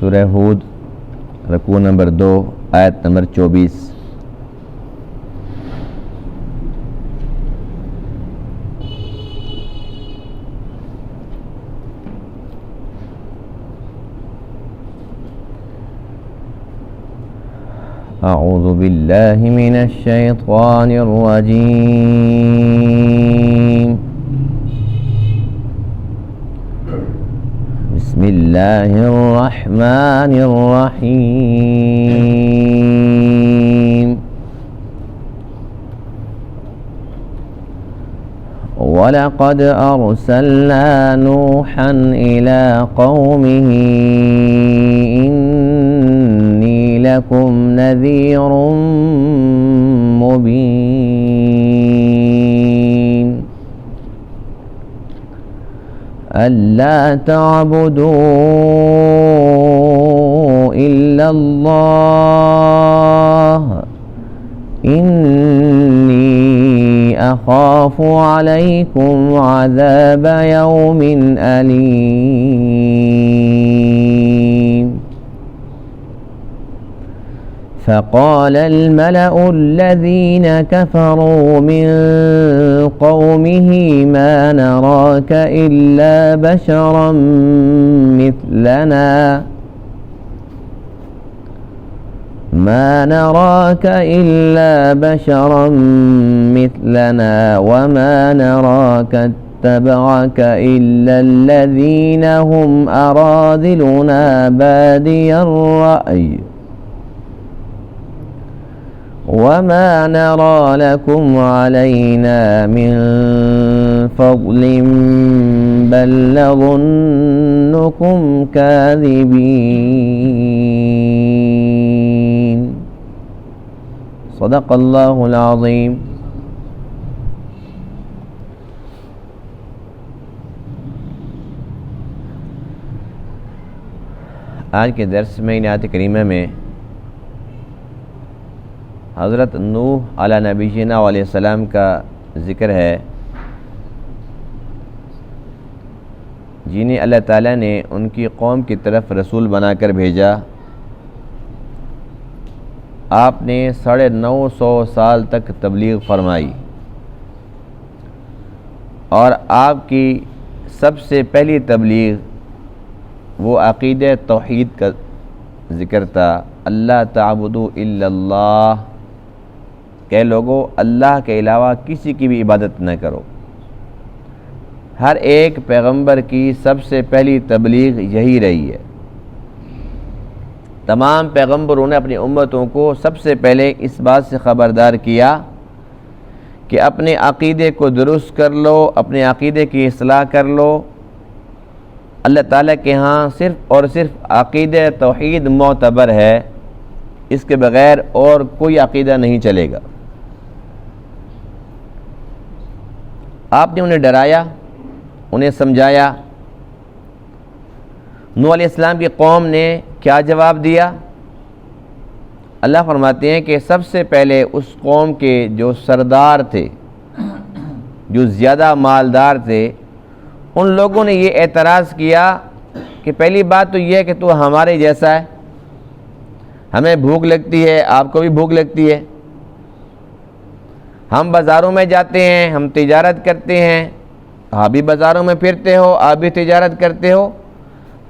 سورہ ہود رکوع نمبر 2 آیت نمبر 24۔ اعوذ باللہ من الشیطان الرجیم، بسم اللہ الرحمن الرحیم۔ وَلَقَدْ أَرْسَلْنَا نُوحًا إِلَىٰ قَوْمِهِ إِنِّي لَكُمْ نَذِيرٌ مُّبِينٌ أَلَّا تَعْبُدُوا إِلَّا اللَّهَ إِنِّي أَخَافُ عَلَيْكُمْ عَذَابَ يَوْمٍ أَلِيمٍ۔ فقال الملأ الذين كفروا من قومه ما نراك إلا بشرا مثلنا وما نراك اتبعك إلا الذين هم أراذلنا بادي الرأي وما نرى لكم علينا من فضل بل نظنكم كاذبين۔ صدق اللہ العظیم۔ آج کے درس میں آیت کریمہ میں حضرت نوح علیہ نبینا علیہ السلام کا ذکر ہے، جنہیں اللہ تعالیٰ نے ان کی قوم کی طرف رسول بنا کر بھیجا۔ آپ نے 950 سال تک تبلیغ فرمائی، اور آپ کی سب سے پہلی تبلیغ وہ عقیدہ توحید کا ذکر تھا، اللہ تعبدوا الا اللہ، کہ لوگوں اللہ کے علاوہ کسی کی بھی عبادت نہ کرو۔ ہر ایک پیغمبر کی سب سے پہلی تبلیغ یہی رہی ہے۔ تمام پیغمبروں نے اپنی امتوں کو سب سے پہلے اس بات سے خبردار کیا کہ اپنے عقیدے کو درست کر لو، اپنے عقیدے کی اصلاح کر لو۔ اللہ تعالیٰ کے ہاں صرف اور صرف عقیدہ توحید معتبر ہے، اس کے بغیر اور کوئی عقیدہ نہیں چلے گا۔ آپ نے انہیں ڈرایا، انہیں سمجھایا۔ نوح علیہ السلام کی قوم نے کیا جواب دیا؟ اللہ فرماتے ہیں کہ سب سے پہلے اس قوم کے جو سردار تھے، جو زیادہ مالدار تھے، ان لوگوں نے یہ اعتراض کیا کہ پہلی بات تو یہ ہے کہ تو ہمارے جیسا ہے، ہمیں بھوک لگتی ہے، آپ کو بھی بھوک لگتی ہے، ہم بازاروں میں جاتے ہیں، ہم تجارت کرتے ہیں، آپ بھی بازاروں میں پھرتے ہو، آپ بھی تجارت کرتے ہو،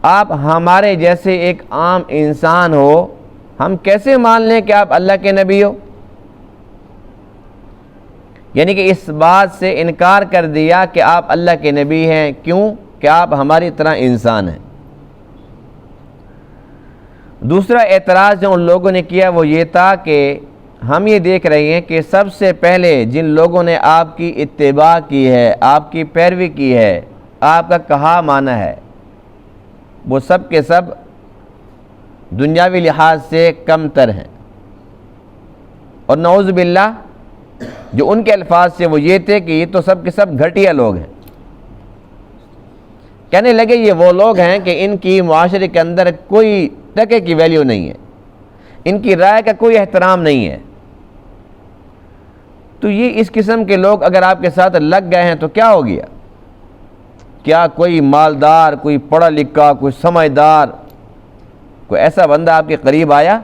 آپ ہمارے جیسے ایک عام انسان ہو، ہم کیسے مان لیں کہ آپ اللہ کے نبی ہو؟ یعنی کہ اس بات سے انکار کر دیا کہ آپ اللہ کے نبی ہیں، کیوں کہ آپ ہماری طرح انسان ہیں۔ دوسرا اعتراض جو ان لوگوں نے کیا وہ یہ تھا کہ ہم یہ دیکھ رہے ہیں کہ سب سے پہلے جن لوگوں نے آپ کی اتباع کی ہے، آپ کی پیروی کی ہے، آپ کا کہا مانا ہے، وہ سب کے سب دنیاوی لحاظ سے کم تر ہیں، اور نعوذ باللہ جو ان کے الفاظ سے وہ یہ تھے کہ یہ تو سب کے سب گھٹیا لوگ ہیں۔ کہنے لگے یہ وہ لوگ ہیں کہ ان کی معاشرے کے اندر کوئی ٹکے کی ویلیو نہیں ہے، ان کی رائے کا کوئی احترام نہیں ہے۔ تو یہ اس قسم کے لوگ اگر آپ کے ساتھ لگ گئے ہیں تو کیا ہو گیا؟ کیا کوئی مالدار، کوئی پڑھا لکھا، کوئی سمجھدار کوئی ایسا بندہ آپ کے قریب آیا؟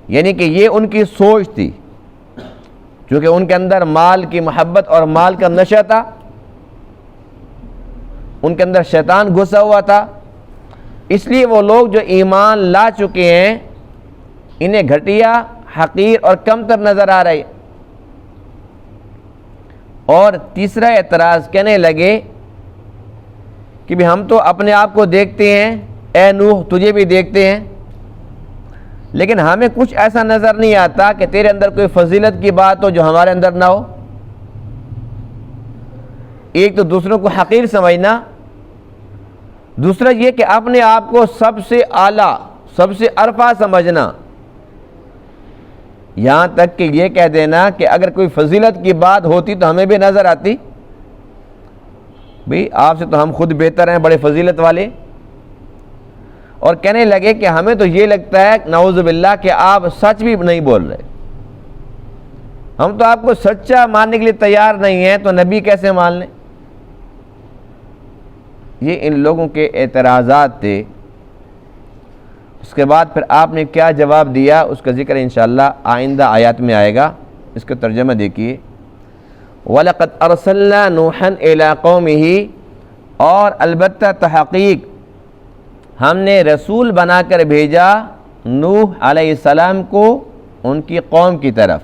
یعنی کہ یہ ان کی سوچ تھی، چونکہ ان کے اندر مال کی محبت اور مال کا نشہ تھا، ان کے اندر شیطان گھسا ہوا تھا، اس لیے وہ لوگ جو ایمان لا چکے ہیں انہیں گھٹیا، حقیر اور کمتر نظر آ رہے۔ اور تیسرا اعتراض، کہنے لگے کہ بھی ہم تو اپنے آپ کو دیکھتے ہیں، اے نوح تجھے بھی دیکھتے ہیں، لیکن ہمیں کچھ ایسا نظر نہیں آتا کہ تیرے اندر کوئی فضیلت کی بات ہو جو ہمارے اندر نہ ہو۔ ایک تو دوسروں کو حقیر سمجھنا، دوسرا یہ کہ اپنے آپ کو سب سے اعلیٰ، سب سے عرفہ سمجھنا، یہاں تک کہ یہ کہہ دینا کہ اگر کوئی فضیلت کی بات ہوتی تو ہمیں بھی نظر آتی، بھئی آپ سے تو ہم خود بہتر ہیں، بڑے فضیلت والے۔ اور کہنے لگے کہ ہمیں تو یہ لگتا ہے نعوذ باللہ کہ آپ سچ بھی نہیں بول رہے، ہم تو آپ کو سچا ماننے کے لیے تیار نہیں ہیں، تو نبی کیسے مان لیں؟ یہ ان لوگوں کے اعتراضات تھے۔ اس کے بعد پھر آپ نے کیا جواب دیا اس کا ذکر انشاءاللہ آئندہ آیات میں آئے گا۔ اس کا ترجمہ دیکھیے، وَلَقَدْ أَرْسَلْنَا نُوحًا إِلَىٰ قَوْمِهِ، اور البتہ تحقیق ہم نے رسول بنا کر بھیجا نوح علیہ السلام کو ان کی قوم کی طرف،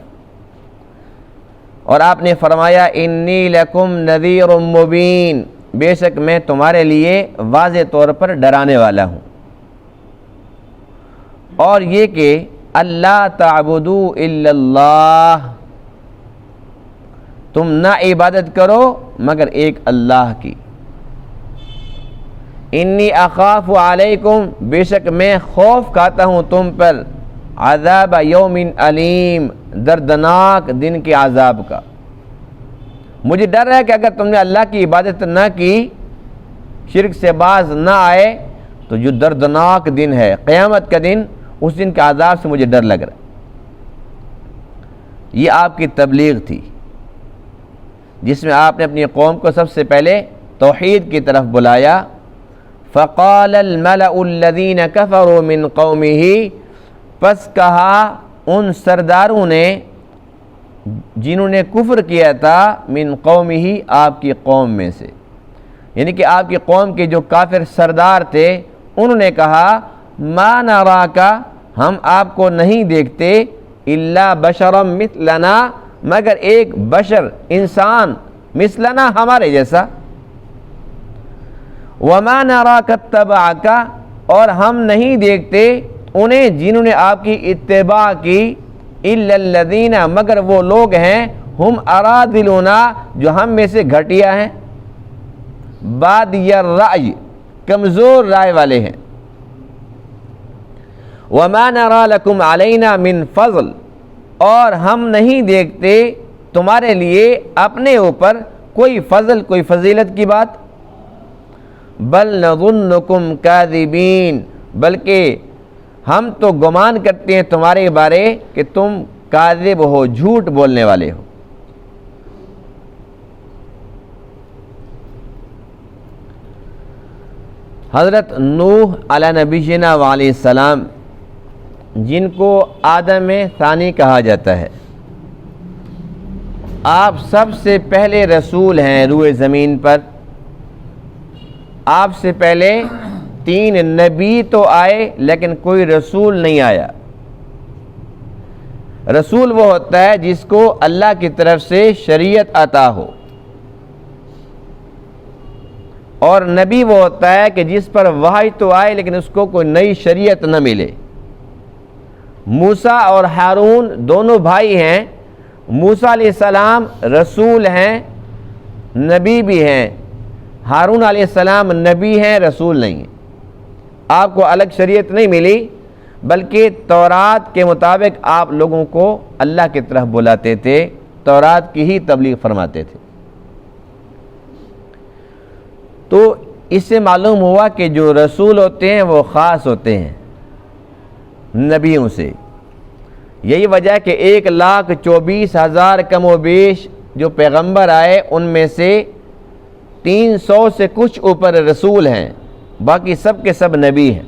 اور آپ نے فرمایا انی لکم نذیر مبین، بے شک میں تمہارے لیے واضح طور پر ڈرانے والا ہوں، اور یہ کہ اللہ تعبدوا الا اللہ، تم نہ عبادت کرو مگر ایک اللہ کی، انی اخاف علیکم، بے شک میں خوف کھاتا ہوں تم پر، عذاب یوم علیم، دردناک دن کے عذاب کا، مجھے ڈر ہے کہ اگر تم نے اللہ کی عبادت نہ کی، شرک سے باز نہ آئے، تو جو دردناک دن ہے قیامت کا دن، اس دن کے عذاب سے مجھے ڈر لگ رہا ہے۔ یہ آپ کی تبلیغ تھی جس میں آپ نے اپنی قوم کو سب سے پہلے توحید کی طرف بلایا۔ فقال الملأ الذین کفروا من قومہ، پس کہا ان سرداروں نے جنہوں نے کفر کیا تھا، من قومہ آپ کی قوم میں سے، یعنی کہ آپ کی قوم کے جو کافر سردار تھے، انہوں نے کہا ما نراک، ہم آپ کو نہیں دیکھتے، الا بشرا مثلنا، مگر ایک بشر انسان، مثلنا ہمارے جیسا، وما نراک اتبعک، اور ہم نہیں دیکھتے انہیں جنہوں نے آپ کی اتباع کی، الا الذین، مگر وہ لوگ ہیں، ہم ارادلنا، جو ہم میں سے گھٹیا ہیں، بادی الرأی، کمزور رائے والے ہیں، وما نرى لكم علینا من فضل، اور ہم نہیں دیکھتے تمہارے لیے اپنے اوپر کوئی فضل، کوئی فضیلت کی بات، بل نظنکم کاذبین، بلکہ ہم تو گمان کرتے ہیں تمہارے بارے کہ تم کاذب ہو، جھوٹ بولنے والے ہو۔ حضرت نوح علیہ نبینا وعلیہ السلام، جن کو آدم ثانی کہا جاتا ہے، آپ سب سے پہلے رسول ہیں روئے زمین پر۔ آپ سے پہلے 3 نبی تو آئے لیکن کوئی رسول نہیں آیا۔ رسول وہ ہوتا ہے جس کو اللہ کی طرف سے شریعت عطا ہو، اور نبی وہ ہوتا ہے کہ جس پر وحی تو آئے لیکن اس کو کوئی نئی شریعت نہ ملے۔ موسیٰ اور ہارون دونوں بھائی ہیں، موسیٰ علیہ السلام رسول ہیں، نبی بھی ہیں، ہارون علیہ السلام نبی ہیں، رسول نہیں ہیں۔ آپ کو الگ شریعت نہیں ملی، بلکہ تورات کے مطابق آپ لوگوں کو اللہ کی طرف بلاتے تھے، تورات کی ہی تبلیغ فرماتے تھے۔ تو اس سے معلوم ہوا کہ جو رسول ہوتے ہیں وہ خاص ہوتے ہیں نبیوں سے۔ یہی وجہ ہے کہ 1,24,000 کم و بیش جو پیغمبر آئے، ان میں سے 300 سے کچھ اوپر رسول ہیں، باقی سب کے سب نبی ہیں۔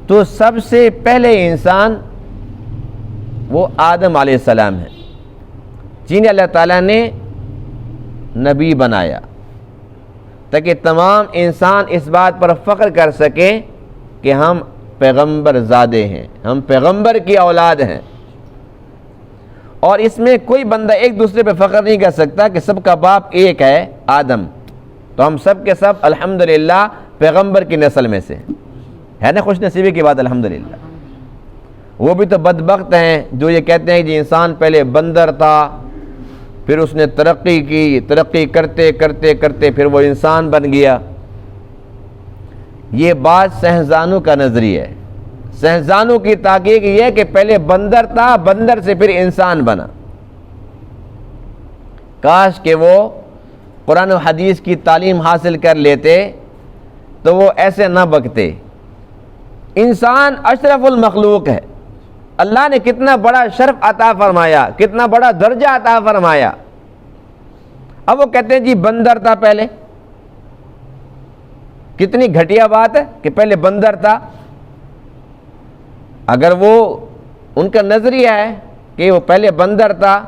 تو سب سے پہلے انسان وہ آدم علیہ السلام ہے، جنہیں اللہ تعالیٰ نے نبی بنایا تاکہ تمام انسان اس بات پر فخر کر سکیں کہ ہم پیغمبر زادے ہیں، ہم پیغمبر کی اولاد ہیں۔ اور اس میں کوئی بندہ ایک دوسرے پہ فخر نہیں کر سکتا کہ سب کا باپ ایک ہے آدم، تو ہم سب کے سب الحمدللہ پیغمبر کی نسل میں سے ہے نا۔ خوش نصیبی کی بات الحمدللہ۔ وہ بھی تو بدبخت ہیں جو یہ کہتے ہیں کہ انسان پہلے بندر تھا، پھر اس نے ترقی کی، ترقی کرتے کرتے کرتے پھر وہ انسان بن گیا۔ یہ بات سہنزانو کا نظریہ ہے۔ سہنزانو کی تحقیق یہ ہے کہ پہلے بندر تھا، بندر سے پھر انسان بنا۔ کاش کہ وہ قرآن و حدیث کی تعلیم حاصل کر لیتے تو وہ ایسے نہ بکتے۔ انسان اشرف المخلوق ہے، اللہ نے کتنا بڑا شرف عطا فرمایا، کتنا بڑا درجہ عطا فرمایا۔ اب وہ کہتے ہیں جی بندر تھا پہلے، کتنی گھٹیا بات ہے کہ پہلے بندر تھا۔ اگر وہ ان کا نظریہ ہے کہ وہ پہلے بندر تھا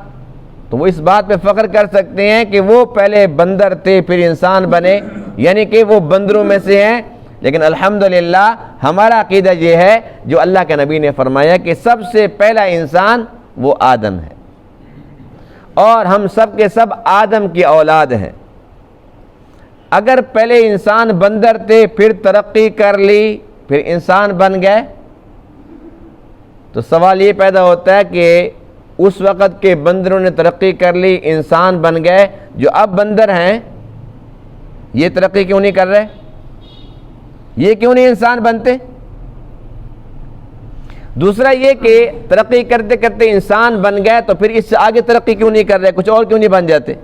تو وہ اس بات پہ فخر کر سکتے ہیں کہ وہ پہلے بندر تھے پھر انسان بنے، یعنی کہ وہ بندروں میں سے ہیں۔ لیکن الحمدللہ ہمارا عقیدہ یہ ہے جو اللہ کے نبی نے فرمایا کہ سب سے پہلا انسان وہ آدم ہے، اور ہم سب کے سب آدم کی اولاد ہیں۔ اگر پہلے انسان بندر تھے، پھر ترقی کر لی، پھر انسان بن گئے، تو سوال یہ پیدا ہوتا ہے کہ اس وقت کے بندروں نے ترقی کر لی، انسان بن گئے، جو اب بندر ہیں یہ ترقی کیوں نہیں کر رہے؟ یہ کیوں نہیں انسان بنتے؟ دوسرا یہ کہ ترقی کرتے کرتے انسان بن گئے تو پھر اس سے آگے ترقی کیوں نہیں کر رہے، کچھ اور کیوں نہیں بن جاتے؟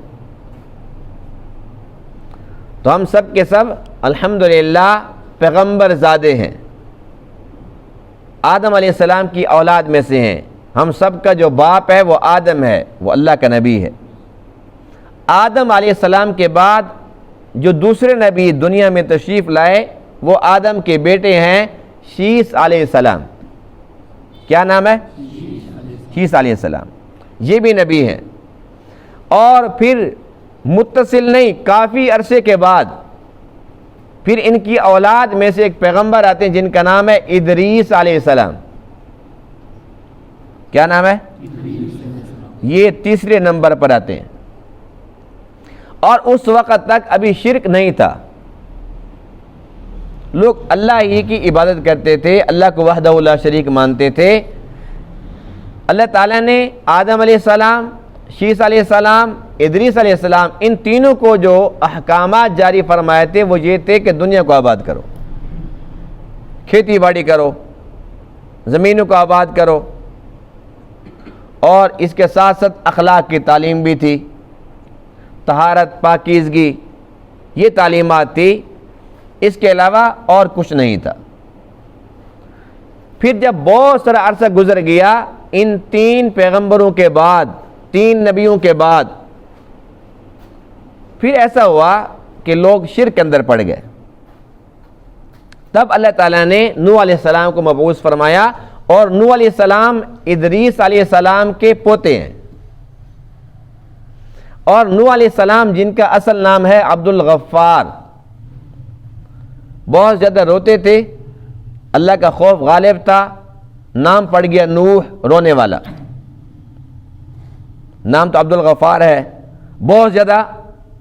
تو ہم سب کے سب الحمدللہ پیغمبر زادے ہیں، آدم علیہ السلام کی اولاد میں سے ہیں۔ ہم سب کا جو باپ ہے وہ آدم ہے، وہ اللہ کا نبی ہے۔ آدم علیہ السلام کے بعد جو دوسرے نبی دنیا میں تشریف لائے وہ آدم کے بیٹے ہیں شیس علیہ السلام۔ کیا نام ہے؟ شیس علیہ السلام، یہ بھی نبی ہیں۔ اور پھر متصل نہیں، کافی عرصے کے بعد پھر ان کی اولاد میں سے ایک پیغمبر آتے ہیں جن کا نام ہے ادریس علیہ السلام۔ کیا نام ہے؟ یہ تیسرے نمبر پر آتے ہیں۔ اور اس وقت تک ابھی شرک نہیں تھا، لوگ اللہ ہی کی عبادت کرتے تھے، اللہ کو وحدہ لا شریک مانتے تھے۔ اللہ تعالیٰ نے آدم علیہ السلام، شیس علیہ السلام، ادریس علیہ السلام، ان تینوں کو جو احکامات جاری فرمائے تھے وہ یہ تھے کہ دنیا کو آباد کرو، کھیتی باڑی کرو، زمینوں کو آباد کرو، اور اس کے ساتھ ساتھ اخلاق کی تعلیم بھی تھی، طہارت، پاکیزگی، یہ تعلیمات تھی، اس کے علاوہ اور کچھ نہیں تھا۔ پھر جب بہت سارا عرصہ گزر گیا، ان تین پیغمبروں کے بعد، تین نبیوں کے بعد، پھر ایسا ہوا کہ لوگ شرک کے اندر پڑ گئے۔ تب اللہ تعالیٰ نے نوح علیہ السلام کو مبعوث فرمایا، اور نوح علیہ السلام ادریس علیہ السلام کے پوتے ہیں۔ اور نوح علیہ السلام جن کا اصل نام ہے عبد الغفار، بہت زیادہ روتے تھے، اللہ کا خوف غالب تھا، نام پڑ گیا نوح، رونے والا۔ نام تو عبد الغفار ہے، بہت زیادہ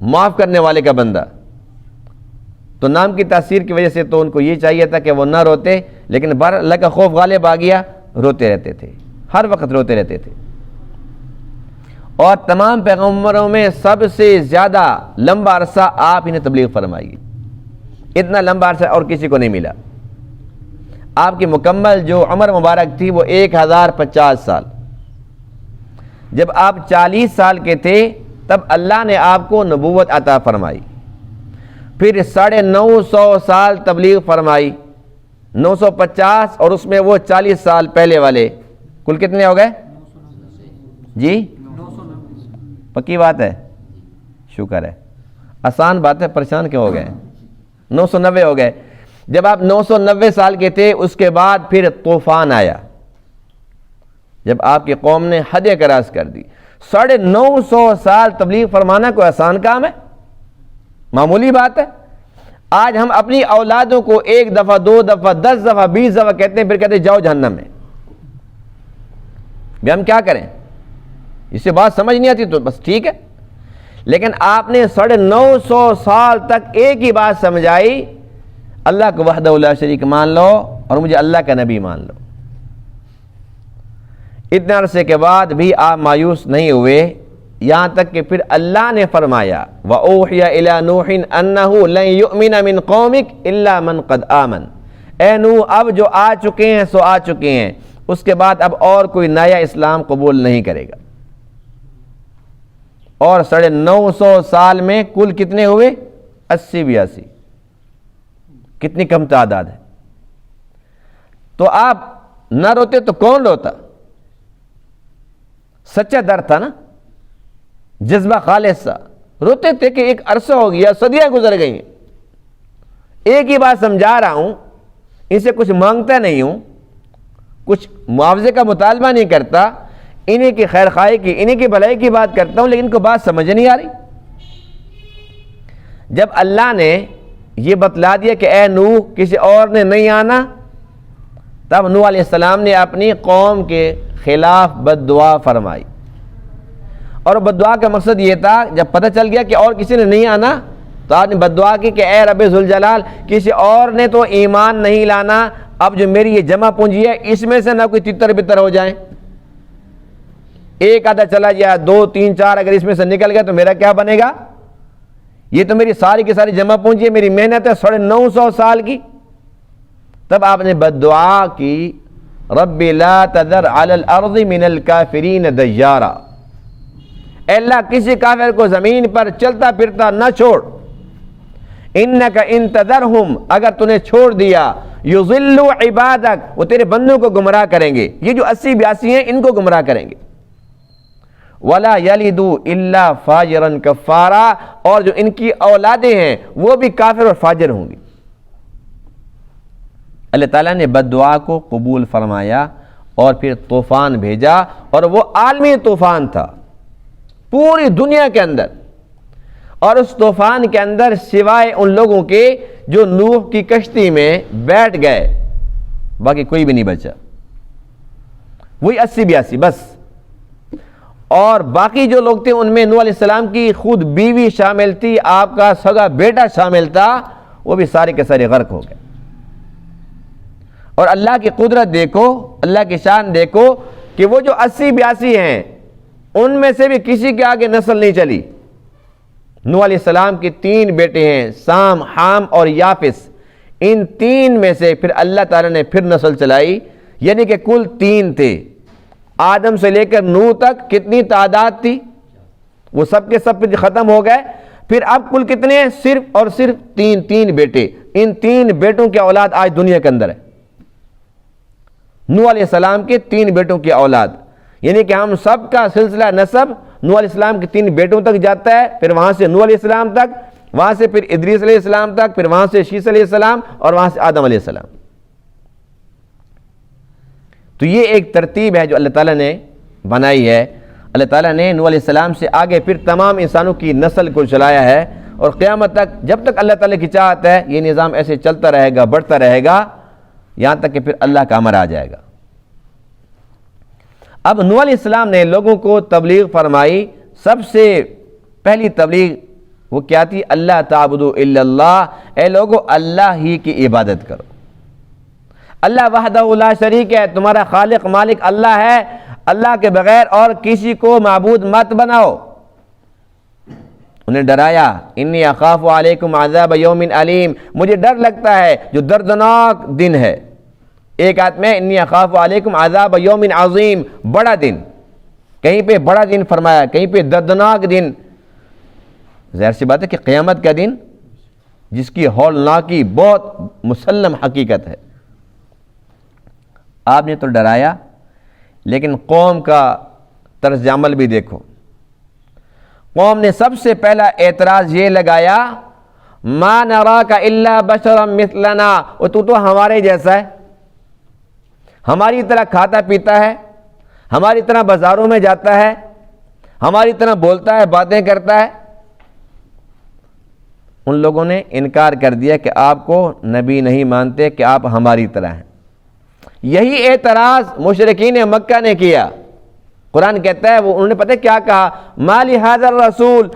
معاف کرنے والے کا بندہ، تو نام کی تاثیر کی وجہ سے تو ان کو یہ چاہیے تھا کہ وہ نہ روتے، لیکن بہر اللہ کا خوف غالب آ گیا، روتے رہتے تھے، ہر وقت روتے رہتے تھے۔ اور تمام پیغمبروں میں سب سے زیادہ لمبا عرصہ آپ ہی نے تبلیغ فرمائی، اتنا لمبا عرصہ اور کسی کو نہیں ملا۔ آپ کی مکمل جو عمر مبارک تھی وہ 1050 سال۔ جب آپ 40 سال کے تھے تب اللہ نے آپ کو نبوت عطا فرمائی، پھر 950 سال تبلیغ فرمائی، 950 اور اس میں وہ 40 سال پہلے والے، کل کتنے ہو گئے جی؟ پکی بات ہے، شکر ہے، آسان بات ہے، پریشان کیوں ہو گئے؟ 990 ہو گئے. جب آپ 990 سال کے تھے اس کے بعد پھر طوفان آیا, جب آپ کی قوم نے حد کراس کر دی. 950 سال تبلیغ فرمانا کوئی آسان کام ہے؟ معمولی بات ہے. آج ہم اپنی اولادوں کو 1 دفعہ 2 دفعہ 10 دفعہ 20 دفعہ کہتے ہیں, پھر کہتے ہیں جاؤ جہنم میں. بھی ہم کیا کریں؟ اس سے بات سمجھ نہیں آتی تو بس ٹھیک ہے, لیکن آپ نے 950 سال تک ایک ہی بات سمجھائی, اللہ کو وحدہ لا شریک مان لو اور مجھے اللہ کا نبی مان لو. اتنے عرصے کے بعد بھی آپ مایوس نہیں ہوئے, یہاں تک کہ پھر اللہ نے فرمایا وَأُوحِيَ إِلَى نُوحٍ أَنَّهُ لَن يُؤْمِنَ مِن قَوْمِكَ إِلَّا مَن قَدْ آمَنَ. اے نوح اب جو آ چکے ہیں سو آ چکے ہیں, اس کے بعد اب اور کوئی نیا اسلام قبول نہیں کرے گا. اور 950 سال میں کل کتنے ہوئے؟ 80-82. کتنی کم تعداد ہے. تو آپ نہ روتے تو کون روتا؟ سچا درد تھا نا, جذبہ خالص سا. روتے تھے کہ ایک عرصہ ہو گیا, صدیاں گزر گئی ہیں, ایک ہی بات سمجھا رہا ہوں, ان سے کچھ مانگتا نہیں ہوں, کچھ معاوضے کا مطالبہ نہیں کرتا, انہیں کی خیر خواہی کی, انہیں کی بھلائی کی بات کرتا ہوں, لیکن ان کو بات سمجھ نہیں آ رہی. جب اللہ نے یہ بتلا دیا کہ اے نوح کسی اور نے نہیں آنا, تب نوح علیہ السلام نے اپنی قوم کے خلاف بد دعا فرمائی. اور بد دعا کا مقصد یہ تھا, جب پتہ چل گیا کہ اور کسی نے نہیں آنا تو آپ نے بد دعا کی کہ اے رب ذوالجلال کسی اور نے تو ایمان نہیں لانا, اب جو میری یہ جمع پونجی ہے اس میں سے نہ کوئی تتر بتر ہو جائیں, ایک آدھا چلا گیا, 2 3 4 اگر اس میں سے نکل گیا تو میرا کیا بنے گا؟ یہ تو میری ساری کی ساری جمع پونجی ہے, میری محنت ہے 950 سال کی. تب آپ نے بد دعا کی رب لا تذر علی الارض من الکافرین دیارا, اے اللہ کسی کافر کو زمین پر چلتا پھرتا نہ چھوڑ. انک ان تذرہم, اگر تو نے چھوڑ دیا, یضلوا عبادک, وہ تیرے بندوں کو گمراہ کریں گے. یہ جو 80-82 ہیں ان کو گمراہ کریں گے. ولا یلدوا الا فاجرا کفارا, اور جو ان کی اولادیں ہیں وہ بھی کافر اور فاجر ہوں گی. اللہ تعالیٰ نے بد دعا کو قبول فرمایا اور پھر طوفان بھیجا, اور وہ عالمی طوفان تھا پوری دنیا کے اندر. اور اس طوفان کے اندر سوائے ان لوگوں کے جو نوح کی کشتی میں بیٹھ گئے, باقی کوئی بھی نہیں بچا. وہی 80-82 بس. اور باقی جو لوگ تھے ان میں نوح علیہ السلام کی خود بیوی شامل تھی, آپ کا سگا بیٹا شامل تھا, وہ بھی سارے کے سارے غرق ہو گئے. اور اللہ کی قدرت دیکھو, اللہ کی شان دیکھو کہ وہ جو 80-82 ہیں ان میں سے بھی کسی کے آگے نسل نہیں چلی. نوح علیہ السلام کے 3 بیٹے ہیں, سام, حام اور یافس. ان 3 میں سے پھر اللہ تعالیٰ نے پھر نسل چلائی, یعنی کہ کل 3 تھے. آدم سے لے کر نوح تک کتنی تعداد تھی؟ وہ سب کے سب ختم ہو گئے. پھر اب کل کتنے ہیں؟ صرف اور صرف 3 بیٹے. ان 3 بیٹوں کی اولاد آج دنیا کے اندر ہے. نوح علیہ السلام کے 3 بیٹوں کی اولاد, یعنی کہ ہم سب کا سلسلہ نسب نوح علیہ السلام کے 3 بیٹوں تک جاتا ہے, پھر وہاں سے نوح علیہ السلام تک, وہاں سے پھر ادریس علیہ السلام تک, پھر وہاں سے شیس علیہ السلام, اور وہاں سے آدم علیہ السلام. تو یہ ایک ترتیب ہے جو اللہ تعالیٰ نے بنائی ہے. اللہ تعالیٰ نے نوح علیہ السلام سے آگے پھر تمام انسانوں کی نسل کو چلایا ہے, اور قیامت تک جب تک اللہ تعالیٰ کی چاہت ہے یہ نظام ایسے چلتا رہے گا, بڑھتا رہے گا, یہاں تک کہ پھر اللہ کا امر آ جائے گا. اب نوح علیہ السلام نے لوگوں کو تبلیغ فرمائی. سب سے پہلی تبلیغ وہ کیا تھی؟ اللہ تعبدوا الا اللہ, اے لوگو اللہ ہی کی عبادت کرو. اللہ وحدہ لا شریک ہے, تمہارا خالق مالک اللہ ہے, اللہ کے بغیر اور کسی کو معبود مت بناؤ. انہیں ڈرایا, انی اخاف علیکم عذاب یوم علیم, مجھے ڈر لگتا ہے جو دردناک دن ہے. ایک آیت میں انی اخاف علیکم عذاب یوم عظیم, بڑا دن, کہیں پہ بڑا دن فرمایا, کہیں پہ دردناک دن. ظاہر سی بات ہے کہ قیامت کا دن جس کی ہولناکی بہت مسلم حقیقت ہے. آپ نے تو ڈرایا, لیکن قوم کا طرز عمل بھی دیکھو. قوم نے سب سے پہلا اعتراض یہ لگایا ما نراک الا بشرا مثلنا، اور تو ہمارے جیسا ہے، ہماری طرح کھاتا پیتا ہے، ہماری طرح بازاروں میں جاتا ہے، ہماری طرح بولتا ہے، باتیں کرتا ہے۔ ان لوگوں نے انکار کر دیا کہ آپ کو نبی نہیں مانتے، کہ آپ ہماری طرح ہیں۔ یہی اعتراض مشرکین مکہ نے کیا۔ قرآن کہتا ہے انہوں نے پتہ کیا کہا، ما لہذا الرسول،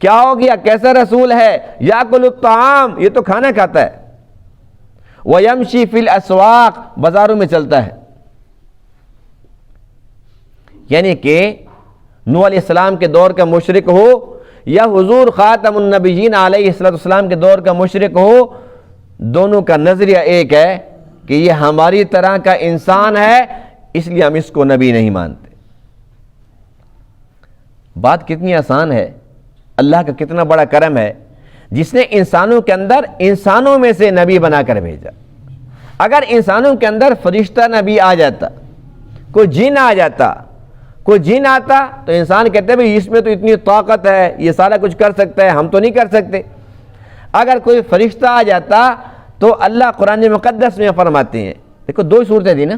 کیا ہو گیا، کیسا رسول ہے، یاکل الطعام، یہ تو کھانا کھاتا ہے، ویمشی فی الاسواق، بازاروں میں چلتا ہے۔ یعنی کہ نوح علیہ السلام کے دور کا مشرک ہو یا حضور خاتم النبیین علیہ السلام کے دور کا مشرک ہو، دونوں کا نظریہ ایک ہے کہ یہ ہماری طرح کا انسان ہے، اس لیے ہم اس کو نبی نہیں مانتے۔ بات کتنی آسان ہے، اللہ کا کتنا بڑا کرم ہے جس نے انسانوں کے اندر انسانوں میں سے نبی بنا کر بھیجا۔ اگر انسانوں کے اندر فرشتہ نبی آ جاتا، کوئی جن آ جاتا، کوئی جن آتا تو انسان کہتے ہیں اس میں تو اتنی طاقت ہے، یہ سارا کچھ کر سکتا ہے، ہم تو نہیں کر سکتے۔ اگر کوئی فرشتہ آ جاتا تو اللہ قرآن مقدس میں فرماتے ہیں، دیکھو دو صورتیں دی نا،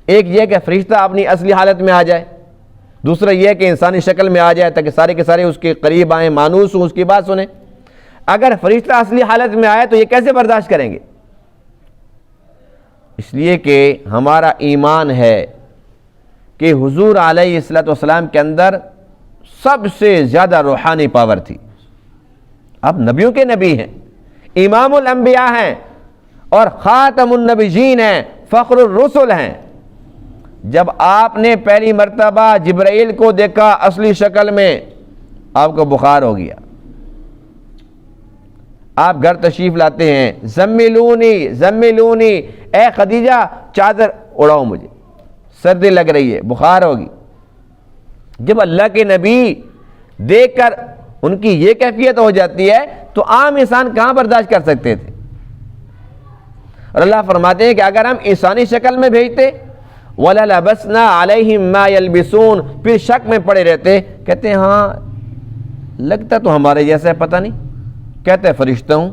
ایک یہ کہ فرشتہ اپنی اصلی حالت میں آ جائے، دوسرا یہ کہ انسانی شکل میں آ جائے تاکہ سارے کے سارے اس کے قریب آئیں، مانوس ہوں، اس کی بات سنیں۔ اگر فرشتہ اصلی حالت میں آئے تو یہ کیسے برداشت کریں گے؟ اس لیے کہ ہمارا ایمان ہے کہ حضور علیہ السلام کے اندر سب سے زیادہ روحانی پاور تھی۔ آپ نبیوں کے نبی ہیں، امام الانبیاء ہیں اور خاتم النبیین ہیں، فخر الرسل ہیں۔ جب آپ نے پہلی مرتبہ جبرائیل کو دیکھا اصلی شکل میں، آپ کو بخار ہو گیا۔ آپ گھر تشریف لاتے ہیں، زملونی زملونی، اے خدیجہ چادر اڑاؤ مجھے، سردی لگ رہی ہے، بخار ہوگی۔ جب اللہ کے نبی دیکھ کر ان کی یہ کیفیت ہو جاتی ہے تو عام انسان کہاں برداشت کر سکتے تھے؟ اور اللہ فرماتے ہیں کہ اگر ہم انسانی شکل میں بھیجتے، وَلَلَبَسْنَا عَلَيْهِمْ مَا يَلْبِسُونَ، پھر شک میں پڑے رہتے، کہتے ہیں ہاں لگتا تو ہمارے جیسا ہے، پتہ نہیں، کہتے فرشتہ ہوں۔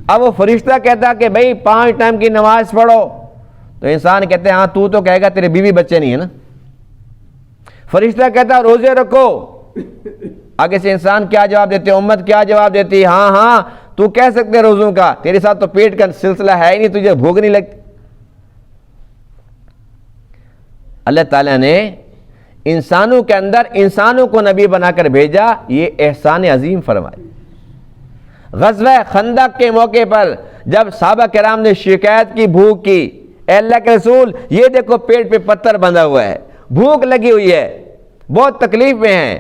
اب وہ فرشتہ کہتا کہ بھئی 5 ٹائم کی نماز پڑھو، تو انسان کہتے ہیں ہاں تو کہے گا تیرے بیوی بچے نہیں ہیں نا۔ فرشتہ کہتا روزے رکھو، آگے سے انسان کیا جواب دیتے، امت کیا جواب دیتی، ہاں ہاں تو کہہ سکتے روزوں کا، تیرے ساتھ تو پیٹ کا سلسلہ ہے ہی نہیں، تجھے بھوک نہیں لگتی۔ اللہ تعالیٰ نے انسانوں کے اندر انسانوں کو نبی بنا کر بھیجا، یہ احسان عظیم فرمائے۔ غزوہ خندق کے موقع پر جب صحابہ کرام نے شکایت کی بھوک کی، اے اللہ کے رسول یہ دیکھو پیٹ پہ پتھر بندھا ہوا ہے، بھوک لگی ہوئی ہے، بہت تکلیف میں ہیں،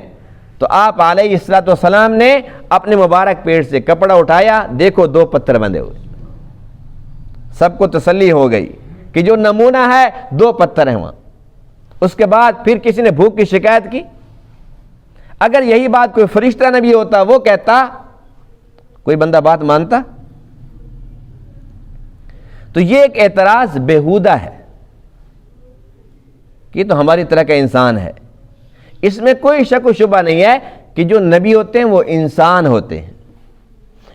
تو آپ علیہ السلام نے اپنے مبارک پیٹ سے کپڑا اٹھایا، دیکھو 2 پتھر بندھے ہوئے۔ سب کو تسلی ہو گئی کہ جو نمونہ ہے 2 پتھر ہیں وہاں۔ اس کے بعد پھر کسی نے بھوک کی شکایت کی، اگر یہی بات کوئی فرشتہ نبی ہوتا وہ کہتا، کوئی بندہ بات مانتا؟ تو یہ ایک اعتراض بیہودہ ہے کہ تو ہماری طرح کا انسان ہے۔ اس میں کوئی شک و شبہ نہیں ہے کہ جو نبی ہوتے ہیں وہ انسان ہوتے ہیں۔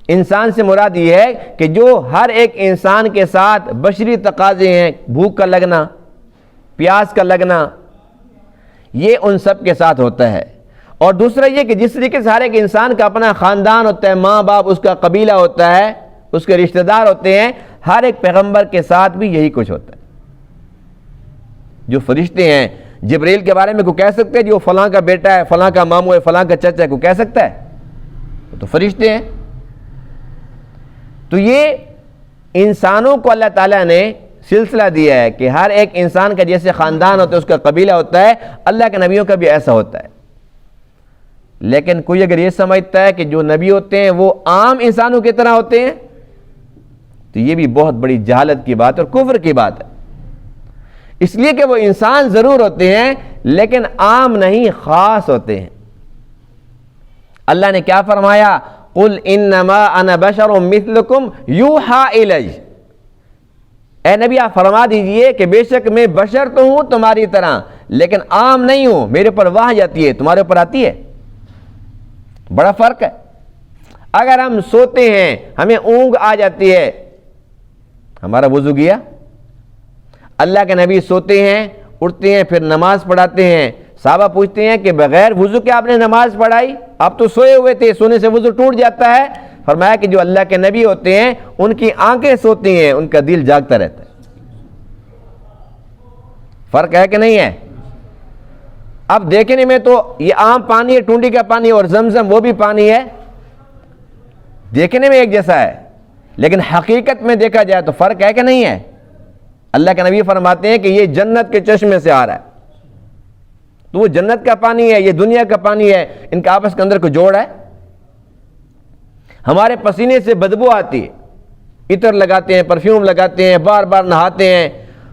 انسان سے مراد یہ ہے کہ جو ہر ایک انسان کے ساتھ بشری تقاضے ہیں، بھوک کا لگنا، پیاس کا لگنا، یہ ان سب کے ساتھ ہوتا ہے۔ اور دوسرا یہ کہ جس طریقے سے ہر ایک انسان کا اپنا خاندان ہوتا ہے، ماں باپ اس کا قبیلہ ہوتا ہے، اس کے رشتہ دار ہوتے ہیں، ہر ایک پیغمبر کے ساتھ بھی یہی کچھ ہوتا ہے۔ جو فرشتے ہیں، جبرائیل کے بارے میں کوئی کہہ سکتے ہیں جو فلاں کا بیٹا ہے، فلاں کا ماموں ہے، فلاں کا چچا ہے، کوئی کہہ سکتا ہے؟ وہ تو فرشتے ہیں۔ تو یہ انسانوں کو اللہ تعالیٰ نے سلسلہ دیا ہے کہ ہر ایک انسان کا جیسے خاندان ہوتا ہے، اس کا قبیلہ ہوتا ہے، اللہ کے نبیوں کا بھی ایسا ہوتا ہے۔ لیکن کوئی اگر یہ سمجھتا ہے کہ جو نبی ہوتے ہیں وہ عام انسانوں کی طرح ہوتے ہیں، تو یہ بھی بہت بڑی جہالت کی بات اور کفر کی بات ہے۔ اس لیے کہ وہ انسان ضرور ہوتے ہیں لیکن عام نہیں، خاص ہوتے ہیں۔ اللہ نے کیا فرمایا؟ قُلْ إِنَّمَا أَنَا بَشَرٌ مِثْلُكُمْ يُوحَىٰ إِلَيَّ، اے نبی آپ فرما دیجئے کہ بے شک میں بشر تو ہوں تمہاری طرح، لیکن عام نہیں ہوں، میرے پر وحی آتی ہے، تمہارے اوپر آتی ہے۔ بڑا فرق ہے۔ اگر ہم سوتے ہیں ہمیں اونگ آ جاتی ہے، ہمارا وضو گیا؟ اللہ کے نبی سوتے ہیں، اٹھتے ہیں، پھر نماز پڑھاتے ہیں۔ صحابہ پوچھتے ہیں کہ بغیر وضو کے آپ نے نماز پڑھائی؟ آپ تو سوئے ہوئے تھے، سونے سے وضو ٹوٹ جاتا ہے۔ فرمایا کہ جو اللہ کے نبی ہوتے ہیں ان کی آنکھیں سوتی ہیں، ان کا دل جاگتا رہتا ہے۔ فرق ہے کہ نہیں ہے؟ اب دیکھنے میں تو یہ عام پانی ہے، ٹونڈی کا پانی، اور زمزم وہ بھی پانی ہے، دیکھنے میں ایک جیسا ہے، لیکن حقیقت میں دیکھا جائے تو فرق ہے کہ نہیں ہے؟ اللہ کے نبی فرماتے ہیں کہ یہ جنت کے چشمے سے آ رہا ہے، تو وہ جنت کا پانی ہے، یہ دنیا کا پانی ہے، ان کا آپس کے اندر کوئی جوڑ ہے؟ ہمارے پسینے سے بدبو آتی ہے، عطر لگاتے ہیں، پرفیوم لگاتے ہیں، بار بار نہاتے ہیں،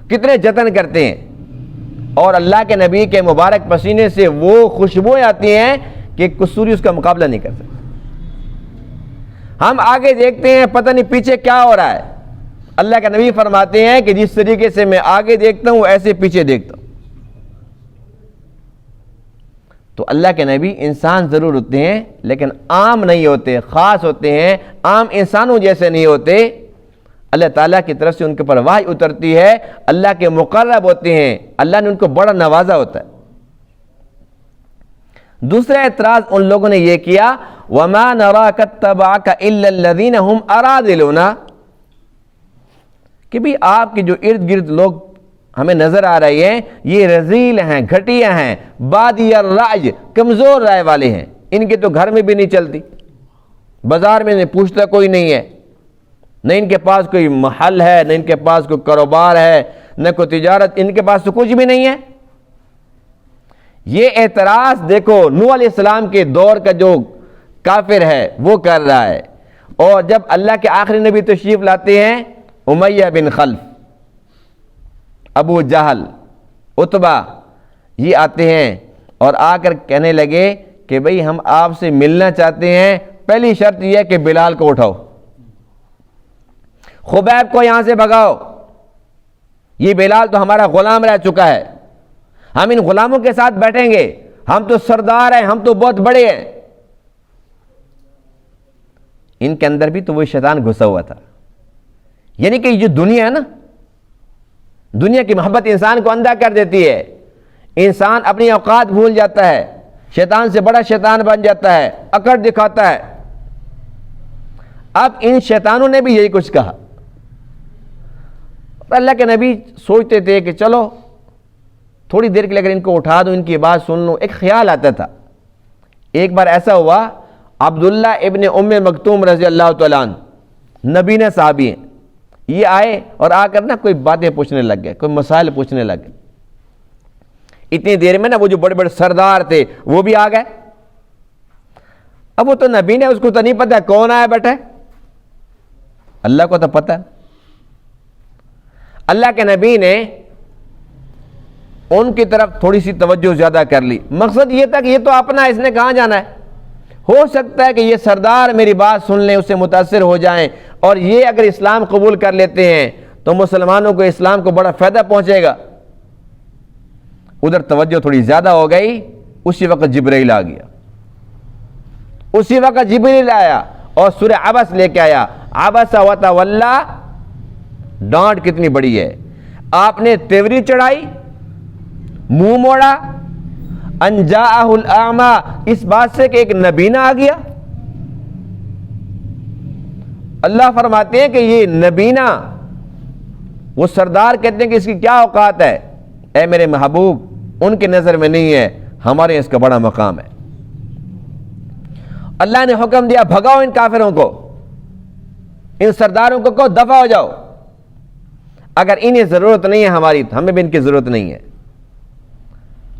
کتنے جتن کرتے ہیں، اور اللہ کے نبی کے مبارک پسینے سے وہ خوشبوئیں آتی ہیں کہ کسوری اس کا مقابلہ نہیں کر سکتے۔ ہم آگے دیکھتے ہیں، پتہ نہیں پیچھے کیا ہو رہا ہے۔ اللہ کے نبی فرماتے ہیں کہ جس طریقے سے میں آگے دیکھتا ہوں ایسے پیچھے دیکھتا ہوں۔ تو اللہ کے نبی انسان ضرور ہوتے ہیں لیکن عام نہیں ہوتے، خاص ہوتے ہیں، عام انسانوں جیسے نہیں ہوتے۔ اللہ تعالیٰ کی طرف سے ان کے پر وحی اترتی ہے، اللہ کے مقرب ہوتے ہیں، اللہ نے ان کو بڑا نوازا ہوتا ہے۔ دوسرا اعتراض ان لوگوں نے یہ کیا، وَمَا نَرَاكَ اتَّبَعَكَ إِلَّا الَّذِينَ هُمْ أَرَاذِلُونَا، کہ بھی آپ کے جو ارد گرد لوگ ہمیں نظر آ رہے ہیں یہ رذیل ہیں، گھٹیا ہیں، بادی الرأی، کمزور رائے والے ہیں، ان کے تو گھر میں بھی نہیں چلتی، بازار میں پوچھتا کوئی نہیں ہے، نہ ان کے پاس کوئی محل ہے، نہ ان کے پاس کوئی کاروبار ہے، نہ کوئی تجارت، ان کے پاس تو کچھ بھی نہیں ہے۔ یہ اعتراض دیکھو نوح علیہ السلام کے دور کا جو کافر ہے وہ کر رہا ہے، اور جب اللہ کے آخری نبی تشریف لاتے ہیں، امیہ بن خلف، ابو جہل، عتبہ، یہ آتے ہیں اور آ کر کہنے لگے کہ بھئی ہم آپ سے ملنا چاہتے ہیں، پہلی شرط یہ ہے کہ بلال کو اٹھاؤ، خبیب کو یہاں سے بھگاؤ، یہ بلال تو ہمارا غلام رہ چکا ہے، ہم ان غلاموں کے ساتھ بیٹھیں گے، ہم تو سردار ہیں، ہم تو بہت بڑے ہیں۔ ان کے اندر بھی تو وہ شیطان گھسا ہوا تھا، یعنی کہ یہ جو دنیا ہے نا، دنیا کی محبت انسان کو اندھا کر دیتی ہے، انسان اپنی اوقات بھول جاتا ہے، شیطان سے بڑا شیطان بن جاتا ہے، اکڑ دکھاتا ہے۔ اب ان شیطانوں نے بھی یہی کچھ کہا، اللہ کے نبی سوچتے تھے کہ چلو تھوڑی دیر کے لیے اگر ان کو اٹھا دوں، ان کی بات سن لوں، ایک خیال آتا تھا۔ ایک بار ایسا ہوا، عبداللہ ابن ام مکتوم رضی اللہ تعالیٰ عنہ، نبینا صحابی ہیں، یہ آئے اور آ کر نا کوئی باتیں پوچھنے لگ گئے، کوئی مسائل پوچھنے لگ گئے۔ اتنی دیر میں نا وہ جو بڑے بڑے سردار تھے وہ بھی آ گئے۔ اب وہ تو نبی نے، اس کو تو نہیں پتا کون آیا بیٹھا ہے، اللہ کو تو پتا ہے۔ اللہ کے نبی نے ان کی طرف تھوڑی سی توجہ زیادہ کر لی، مقصد یہ تھا کہ یہ تو اپنا، اس نے کہاں جانا ہے، ہو سکتا ہے کہ یہ سردار میری بات سن لیں، اس سے متاثر ہو جائیں، اور یہ اگر اسلام قبول کر لیتے ہیں تو مسلمانوں کو اسلام کو بڑا فائدہ پہنچے گا۔ ادھر توجہ تھوڑی زیادہ ہو گئی، اسی وقت جبرائیل آ گیا، اسی وقت جبرائیل آیا اور سورہ عبس لے کے آیا، عبس و تولی، ڈانٹ کتنی بڑی ہے، آپ نے تیوری چڑھائی، منہ موڑا، ان جاءہ الاعمی، اس بات سے کہ ایک نبینا آ گیا۔ اللہ فرماتے ہیں کہ یہ نبینا، وہ سردار کہتے ہیں کہ اس کی کیا اوقات ہے، اے میرے محبوب ان کی نظر میں نہیں ہے، ہمارے اس کا بڑا مقام ہے۔ اللہ نے حکم دیا بھگاؤ ان کافروں کو، ان سرداروں کو کہو دفع ہو جاؤ، اگر انہیں ضرورت نہیں ہے ہماری تو ہمیں بھی ان کی ضرورت نہیں ہے۔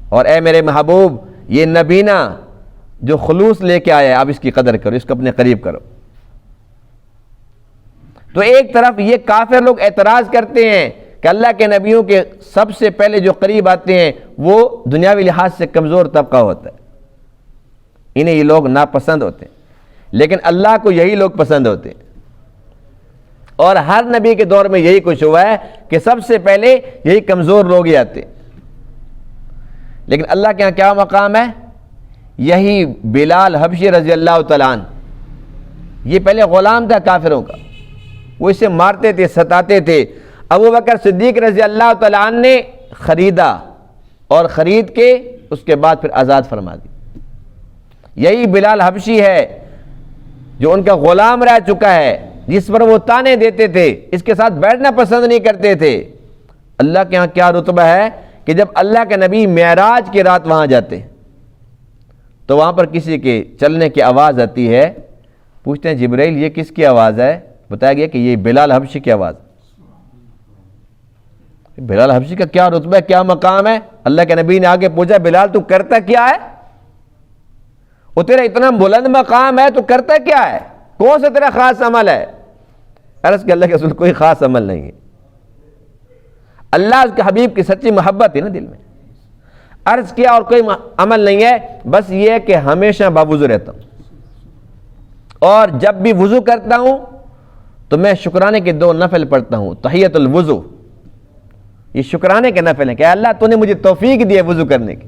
اور اے میرے محبوب یہ نبینا جو خلوص لے کے آیا ہے، اب اس کی قدر کرو، اس کو اپنے قریب کرو۔ تو ایک طرف یہ کافر لوگ اعتراض کرتے ہیں کہ اللہ کے نبیوں کے سب سے پہلے جو قریب آتے ہیں وہ دنیاوی لحاظ سے کمزور طبقہ ہوتا ہے، انہیں یہ لوگ ناپسند ہوتے ہیں، لیکن اللہ کو یہی لوگ پسند ہوتے ہیں، اور ہر نبی کے دور میں یہی کچھ ہوا ہے کہ سب سے پہلے یہی کمزور لوگ ہی آتے ہیں۔ لیکن اللہ کے یہاں کیا مقام ہے؟ یہی بلال حبشی رضی اللہ تعالیٰ عنہ، یہ پہلے غلام تھا کافروں کا، وہ اسے مارتے تھے، ستاتے تھے۔ ابو بکر صدیق رضی اللہ تعالیٰ عنہ نے خریدا اور خرید کے اس کے بعد پھر آزاد فرما دی۔ یہی بلال حبشی ہے جو ان کا غلام رہ چکا ہے، جس پر وہ تانے دیتے تھے، اس کے ساتھ بیٹھنا پسند نہیں کرتے تھے۔ اللہ کے ہاں کیا رتبہ ہے کہ جب اللہ کے نبی معراج کی رات وہاں جاتے تو وہاں پر کسی کے چلنے کی آواز آتی ہے، پوچھتے ہیں جبرائیل یہ کس کی آواز ہے؟ بتایا گیا کہ یہ بلال حبشی کی آواز۔ بلال حبشی کا کیا رتبہ ہے، کیا مقام ہے؟ اللہ کے نبی نے آگے پوچھا بلال تو کرتا کیا ہے؟ وہ تیرا اتنا بلند مقام ہے تو کرتا کیا ہے؟ کون سا تیرا خاص عمل ہے؟ عرض کہ اللہ کے رسول کوئی خاص عمل نہیں ہے، اللہ اس کے حبیب کی سچی محبت ہے نا دل میں۔ عرض کیا اور کوئی عمل نہیں ہے، بس یہ ہے کہ ہمیشہ باوضو رہتا ہوں، اور جب بھی وضو کرتا ہوں تو میں شکرانے کے 2 نفل پڑھتا ہوں، تحیۃ الوضو، یہ شکرانے کے نفل ہیں کہ اللہ تو نے مجھے توفیق دی ہے وضو کرنے کی۔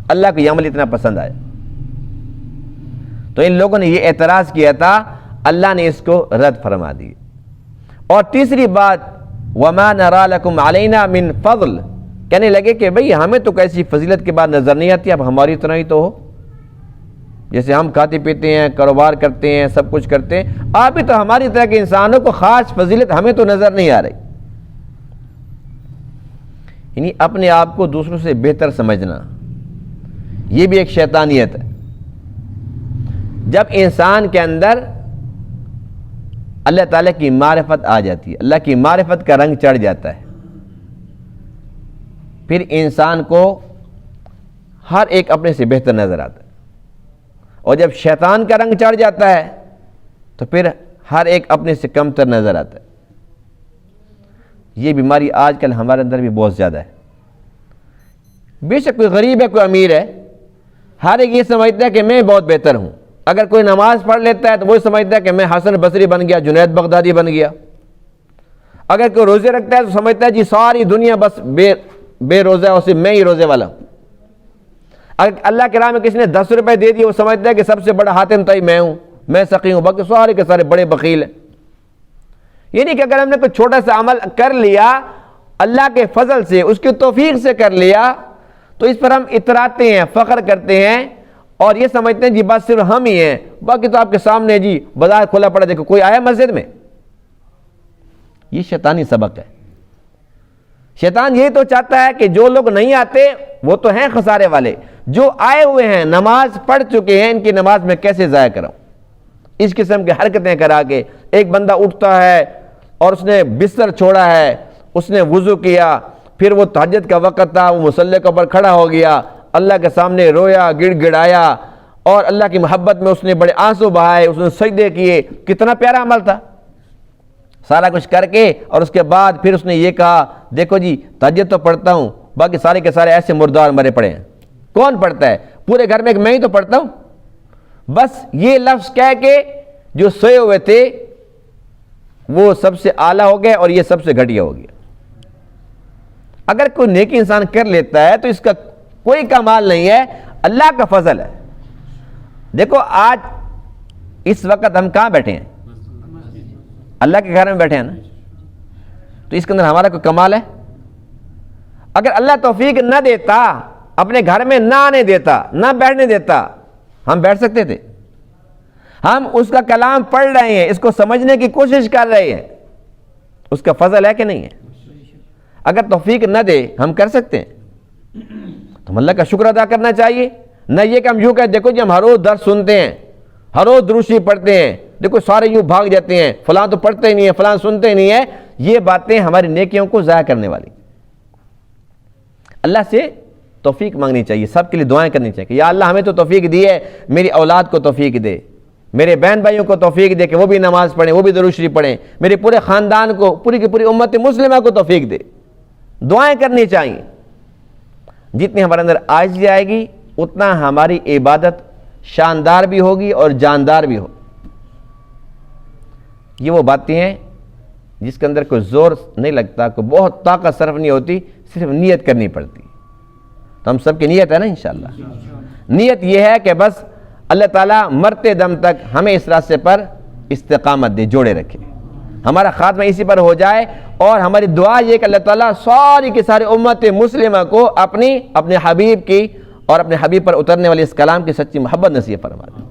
اللہ کو یہ عمل اتنا پسند آیا تو ان لوگوں نے یہ اعتراض کیا تھا، اللہ نے اس کو رد فرما دی۔ اور تیسری بات وَمَا نَرَى لَكُمْ عَلَيْنَا مِن فَضْلٍ، کہنے لگے کہ بھئی ہمیں تو کیسی فضیلت کے بعد نظر نہیں آتی، اب ہماری طرح ہی تو ہو، جیسے ہم کھاتے پیتے ہیں، کاروبار کرتے ہیں، سب کچھ کرتے ہیں، آپ بھی تو ہماری طرح کے انسانوں کو خاص فضیلت ہمیں تو نظر نہیں آ رہی۔ یعنی اپنے آپ کو دوسروں سے بہتر سمجھنا، یہ بھی ایک شیطانیت ہے۔ جب انسان کے اندر اللہ تعالیٰ کی معرفت آ جاتی ہے، اللہ کی معرفت کا رنگ چڑھ جاتا ہے، پھر انسان کو ہر ایک اپنے سے بہتر نظر آتا ہے، اور جب شیطان کا رنگ چڑھ جاتا ہے تو پھر ہر ایک اپنے سے کمتر نظر آتا ہے۔ یہ بیماری آج کل ہمارے اندر بھی بہت زیادہ ہے۔ بے شک کوئی غریب ہے، کوئی امیر ہے، ہر ایک یہ سمجھتا ہے کہ میں بہت بہتر ہوں۔ اگر کوئی نماز پڑھ لیتا ہے تو وہ سمجھتا ہے کہ میں حسن بصری بن گیا، جنید بغدادی بن گیا۔ اگر کوئی روزے رکھتا ہے تو سمجھتا ہے جی ساری دنیا بس بے روزہ ہے اور صرف میں ہی روزے والا ہوں۔ اگر اللہ کے راہ میں کسی نے 10 روپے دے دیے وہ سمجھتا ہے کہ سب سے بڑا حاتم طئی میں ہوں، میں سخی ہوں، باقی سارے کے سارے بڑے بخیل ہیں۔ یہ نہیں کہ اگر ہم نے کوئی چھوٹا سا عمل کر لیا اللہ کے فضل سے، اس کی توفیق سے کر لیا، تو اس پر ہم اتراتے ہیں، فخر کرتے ہیں اور یہ سمجھتے ہیں جی بس صرف ہم ہی ہیں، باقی تو آپ کے سامنے جی بازار کھلا پڑا، دیکھو کوئی آیا مسجد میں۔ یہ شیطانی سبق ہے۔ شیطان یہی تو چاہتا ہے کہ جو لوگ نہیں آتے وہ تو ہیں خسارے والے، جو آئے ہوئے ہیں نماز پڑھ چکے ہیں ان کی نماز میں کیسے ضائع کراؤں، اس قسم کی حرکتیں کرا کے۔ ایک بندہ اٹھتا ہے اور اس نے بستر چھوڑا ہے، اس نے وضو کیا، پھر وہ تہجد کا وقت تھا، وہ مصلی کے اوپر کھڑا ہو گیا، اللہ کے سامنے رویا، گڑ گڑایا، اور اللہ کی محبت میں اس نے بڑے آنسو بہائے، اس نے سجدے کیے۔ کتنا پیارا عمل تھا، سارا کچھ کر کے، اور اس کے بعد پھر اس نے یہ کہا دیکھو جی تہجد تو پڑھتا ہوں، باقی سارے کے سارے ایسے مردار مرے پڑے ہیں، کون پڑھتا ہے؟ پورے گھر میں میں ہی تو پڑھتا ہوں۔ بس یہ لفظ کہہ کے جو سوئے ہوئے تھے وہ سب سے اعلیٰ ہو گئے اور یہ سب سے گھٹیا ہو گیا۔ اگر کوئی نیکی انسان کر لیتا ہے تو اس کا کوئی کمال نہیں ہے، اللہ کا فضل ہے۔ دیکھو آج اس وقت ہم کہاں بیٹھے ہیں؟ اللہ کے گھر میں بیٹھے ہیں نا، تو اس کے اندر ہمارا کوئی کمال ہے؟ اگر اللہ توفیق نہ دیتا، اپنے گھر میں نہ آنے دیتا، نہ بیٹھنے دیتا، ہم بیٹھ سکتے تھے؟ ہم اس کا کلام پڑھ رہے ہیں، اس کو سمجھنے کی کوشش کر رہے ہیں، اس کا فضل ہے کہ نہیں ہے؟ اگر توفیق نہ دے ہم کر سکتے ہیں؟ تو ہم اللہ کا شکر ادا کرنا چاہیے، نہ یہ کہ ہم یوں کہ دیکھو جی ہم ہر روز درس سنتے ہیں، ہر روز دروشی پڑھتے ہیں، دیکھو سارے یوں بھاگ جاتے ہیں، فلاں تو پڑھتے ہی نہیں ہے، فلاں سنتے ہی نہیں ہے۔ یہ باتیں ہماری نیکیوں کو ضائع کرنے والی۔ اللہ سے توفیق مانگنی چاہیے، سب کے لیے دعائیں کرنی چاہیے کہ یا اللہ ہمیں تو توفیق دی ہے، میری اولاد کو توفیق دے، میرے بہن بھائیوں کو توفیق دے کہ وہ بھی نماز پڑھیں، وہ بھی درود شریف پڑھیں، میرے پورے خاندان کو، پوری کی پوری امت مسلمہ کو توفیق دے۔ دعائیں کرنی چاہیے۔ جتنی ہمارے اندر عاجزی آئے گی اتنا ہماری عبادت شاندار بھی ہوگی اور جاندار بھی ہو۔ یہ وہ باتیں ہیں جس کے اندر کوئی زور نہیں لگتا، کوئی بہت طاقت صرف نہیں ہوتی، صرف نیت کرنی پڑتی۔ تو ہم سب کی نیت ہے نا انشاءاللہ، نیت یہ ہے کہ بس اللہ تعالیٰ مرتے دم تک ہمیں اس راستے پر استقامت دے، جوڑے رکھے، ہمارا خاتمہ اسی پر ہو جائے، اور ہماری دعا یہ کہ اللہ تعالیٰ ساری کی ساری امت مسلمہ کو اپنے حبیب کی اور اپنے حبیب پر اترنے والے اس کلام کی سچی محبت نصیب فرما دے۔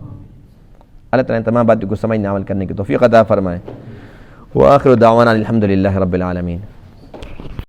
اللہ تعالیٰ تمام باتوں کو سمجھنے عمل کرنے کی توفیق عطا فرمائے۔ وآخر دعوانا الحمد للہ رب العالمین۔